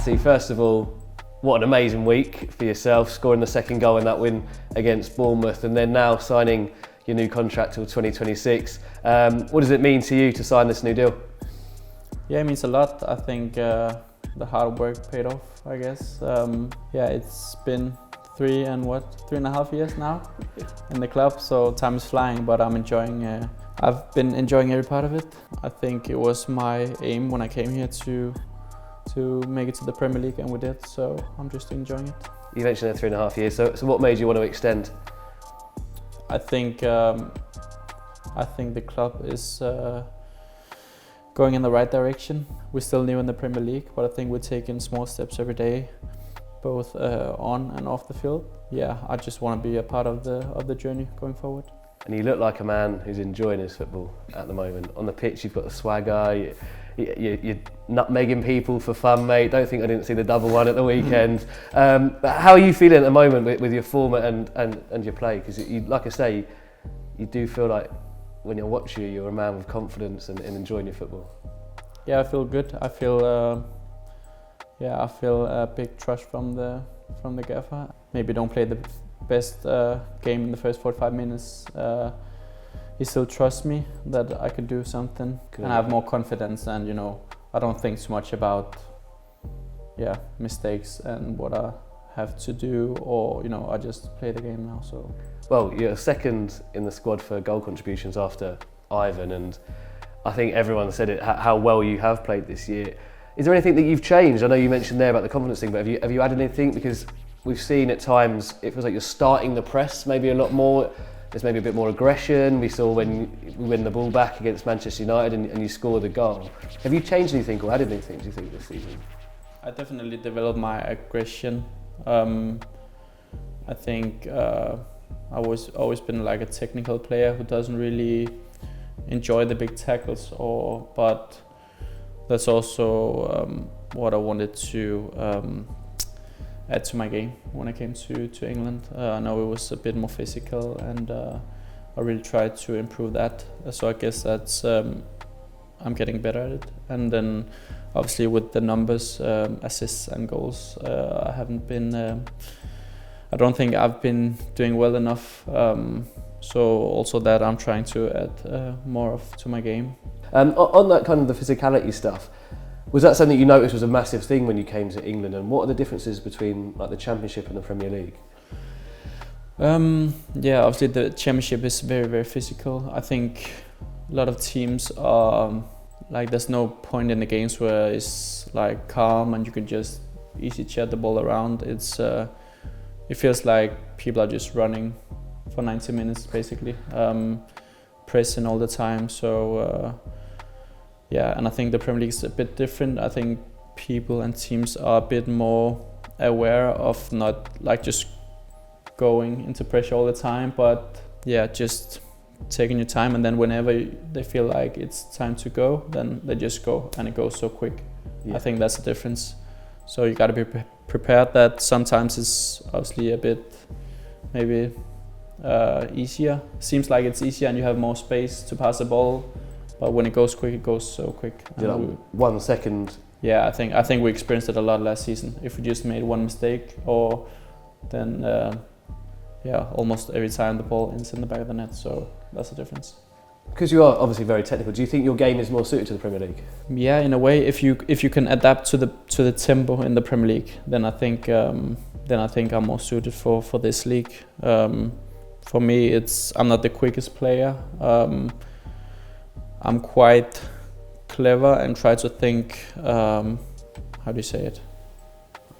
Matty, first of all, what an amazing week for yourself, scoring the second goal in that win against Bournemouth, and then now signing your new contract till 2026. What does it mean to you to sign this new deal? Yeah, it means a lot. I think the hard work paid off, I guess. Yeah, it's been 3.5 years now in the club, so time is flying, but I've been enjoying every part of it. I think it was my aim when I came here to make it to the Premier League, and we did, so I'm just enjoying it. You mentioned the 3.5 years, so what made you want to extend? I think the club is going in the right direction. We're still new in the Premier League, but I think we're taking small steps every day, both on and off the field. Yeah, I just want to be a part of the journey going forward. And you look like a man who's enjoying his football at the moment. On the pitch, you've got the swagger. You're nutmegging people for fun, mate. Don't think I didn't see the double one at the weekend. But how are you feeling at the moment with your form and your play? Because, like I say, you do feel like when you're watching you're a man with confidence and enjoying your football. Yeah, I feel good. I feel a big trust from the gaffer. Maybe don't play the best game in the first 45 minutes. He still trusts me that I could do something. Good. And I have more confidence, and I don't think too much about mistakes and what I have to do, or I just play the game now. So well, you're second in the squad for goal contributions after Ivan, and I think everyone said it how well you have played this year. Is there anything that you've changed? I know you mentioned there about the confidence thing, but have you added anything? Because we've seen at times it feels like you're starting the press maybe a lot more. There's maybe a bit more aggression. We saw when we win the ball back against Manchester United and you score the goal. Have you changed anything or added anything, do you think, this season? I definitely developed my aggression. I think I was always been like a technical player who doesn't really enjoy the big tackles, but that's also what I wanted to add to my game when I came to England. I know it was a bit more physical, and I really tried to improve that. So I guess that's I'm getting better at it. And then obviously with the numbers, assists and goals, I don't think I've been doing well enough. So also that I'm trying to add more to my game. On that kind of the physicality stuff, was that something you noticed was a massive thing when you came to England? And what are the differences between like the Championship and the Premier League? Yeah, obviously the Championship is very, very physical. I think a lot of teams are like, there's no point in the games where it's like calm and you can just easy chat the ball around. It feels like people are just running for 90 minutes basically, pressing all the time. So yeah, and I think the Premier League is a bit different. I think people and teams are a bit more aware of not like just going into pressure all the time, but yeah, just taking your time, and then whenever they feel like it's time to go, then they just go, and it goes so quick. Yeah. I think that's the difference. So you got to be prepared that sometimes it's obviously a bit maybe easier. Seems like it's easier and you have more space to pass the ball, but when it goes quick, it goes so quick. Yeah, like 1 second. Yeah, I think we experienced it a lot last season. If we just made one mistake, or then almost every time the ball ends in the back of the net. So that's the difference. Because you are obviously very technical, do you think your game is more suited to the Premier League? Yeah, in a way, if you can adapt to the tempo in the Premier League, then I think I'm more suited for this league. For me, I'm not the quickest player. I'm quite clever and try to think. How do you say it?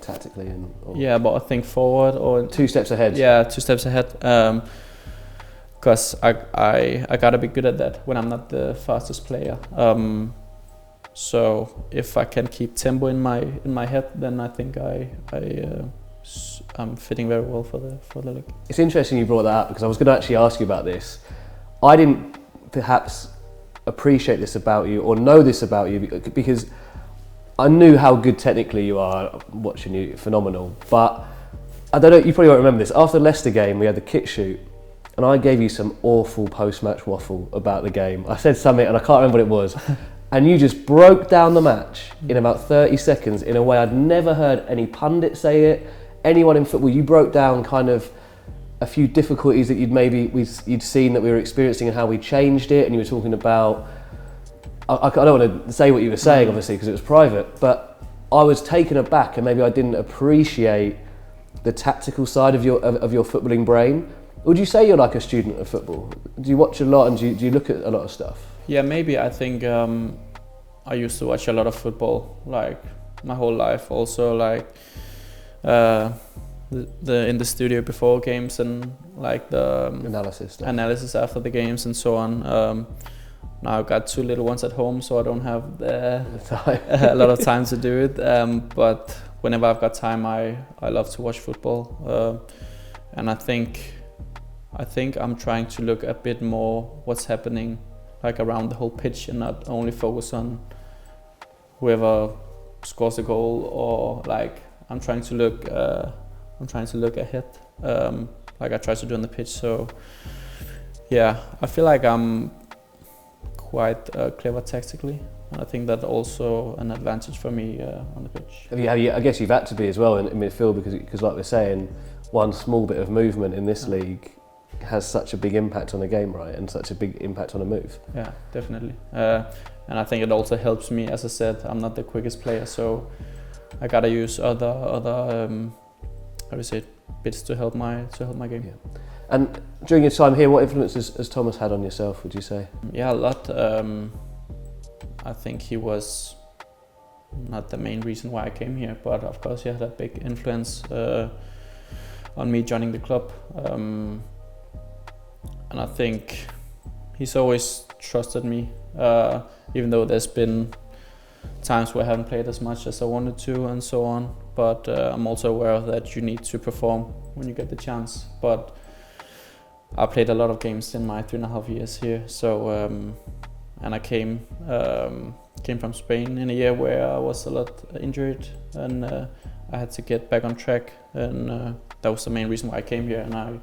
Tactically yeah, but I think forward or 2 steps ahead. Yeah, 2 steps ahead. Because I gotta be good at that when I'm not the fastest player. So if I can keep tempo in my head, then I think I'm fitting very well for the league. It's interesting you brought that up, because I was going to actually ask you about this. I didn't perhaps appreciate this about you or know this about you because I knew how good technically you are, watching you, phenomenal. But I don't know, you probably won't remember this. After the Leicester game, we had the kit shoot, and I gave you some awful post-match waffle about the game. I said something, and I can't remember what it was. and you just broke down the match in about 30 seconds in a way I'd never heard any pundit say it, anyone in football. You broke down kind of a few difficulties that you'd seen that we were experiencing and how we changed it, and you were talking about, I don't want to say what you were saying obviously because it was private, but I was taken aback and maybe I didn't appreciate the tactical side of your footballing brain. Would you say you're like a student of football? Do you watch a lot and do you look at a lot of stuff? Yeah, maybe. I think I used to watch a lot of football, like my whole life. Also, like in the studio before games and like the analysis after the games and so on. Now I've got 2 little ones at home, so I don't have a lot of time to do it. But whenever I've got time, I love to watch football, and I think I'm trying to look a bit more what's happening like around the whole pitch and not only focus on whoever scores a goal, or like I'm trying to look ahead, like I try to do on the pitch. So yeah, I feel like I'm quite clever tactically, and I think that's also an advantage for me on the pitch. I guess you've had to be as well in midfield because like we're saying, one small bit of movement in this league has such a big impact on a game, right, and such a big impact on a move. Yeah, definitely. And I think it also helps me. As I said, I'm not the quickest player, so I gotta use other how do you say, bits to help my game. Yeah. And during your time here, what influence has Thomas had on yourself, would you say? Yeah, a lot. I think he was not the main reason why I came here, but of course he had a big influence on me joining the club. And I think he's always trusted me, even though there's been times where I haven't played as much as I wanted to and so on. But I'm also aware that you need to perform when you get the chance. But I played a lot of games in my 3.5 years here. So and I came from Spain in a year where I was a lot injured, and I had to get back on track. And that was the main reason why I came here. And I'm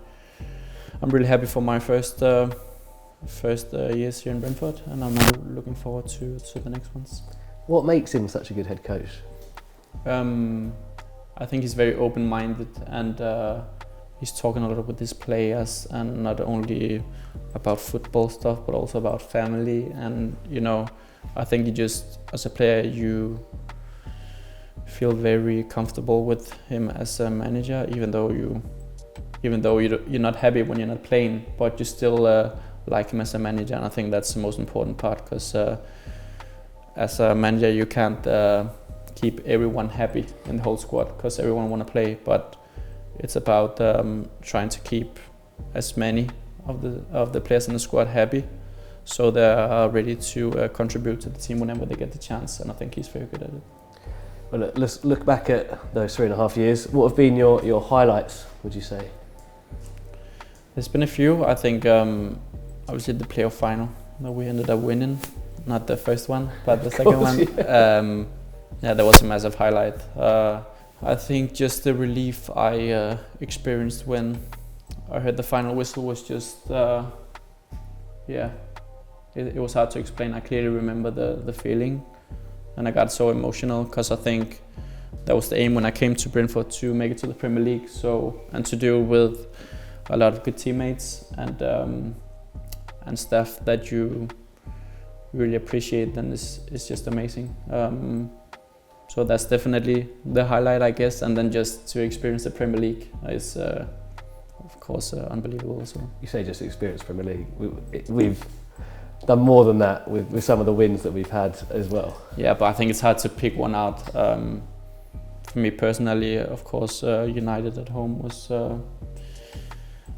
really happy for my first years here in Brentford, and I'm now looking forward to the next ones. What makes him such a good head coach? I think he's very open-minded, and he's talking a lot with his players, and not only about football stuff, but also about family. And you know, I think you just, as a player, you feel very comfortable with him as a manager, even though you're not happy when you're not playing, but you still like him as a manager. And I think that's the most important part, because as a manager you can't keep everyone happy in the whole squad, because everyone want to play, but it's about trying to keep as many of the players in the squad happy, so they are ready to contribute to the team whenever they get the chance. And I think he's very good at it. Well, let's look back at those 3.5 years. What have been your highlights, would you say? There's been a few. I think obviously the playoff final that we ended up winning, not the first one, but the second one. Yeah, that was a massive highlight. I think just the relief I experienced when I heard the final whistle was just, yeah, it was hard to explain. I clearly remember the feeling, and I got so emotional because I think that was the aim when I came to Brentford, to make it to the Premier League. So, and to do with a lot of good teammates and staff that you really appreciate, then is just amazing. So that's definitely the highlight, I guess. And then just to experience the Premier League is, of course, unbelievable as well. You say just experience Premier League. We've done more than that with some of the wins that we've had as well. Yeah, but I think it's hard to pick one out. For me personally, of course, United at home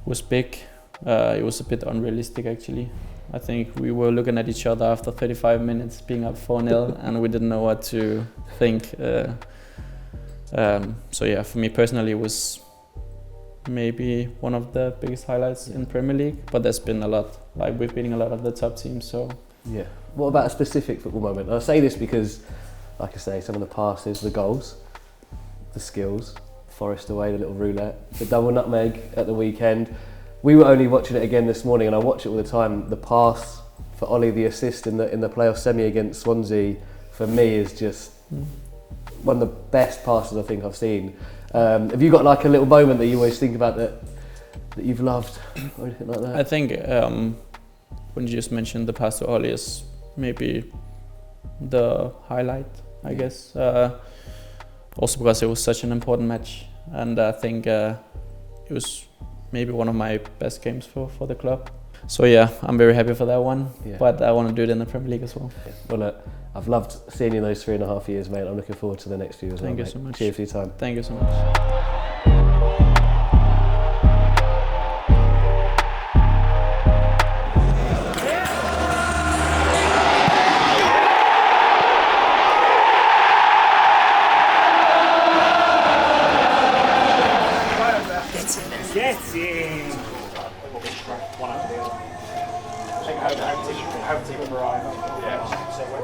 was big. It was a bit unrealistic, actually. I think we were looking at each other after 35 minutes, being up 4-0, and we didn't know what to think. So yeah, for me personally, it was maybe one of the biggest highlights in Premier League. But there's been a lot. Like, we're beating a lot of the top teams. So yeah. What about a specific football moment? I say this because, like I say, some of the passes, the goals, the skills, Forest away, the little roulette, the double nutmeg at the weekend. We were only watching it again this morning, and I watch it all the time. The pass for Ollie, the assist in the playoff semi against Swansea, for me is just one of the best passes I think I've seen. Have you got like a little moment that you always think about that you've loved or anything like that? I think when you just mentioned the pass to Ollie is maybe the highlight, I guess. Also because it was such an important match, and I think it was maybe one of my best games for the club. So yeah, I'm very happy for that one, but I want to do it in the Premier League as well. Yeah. Well, look, I've loved seeing you in those 3.5 years, mate. I'm looking forward to the next few as well. Thank you mate. so much. Cheers for your time. Thank you so much. Get in! One up. I think home team arrived. Yeah.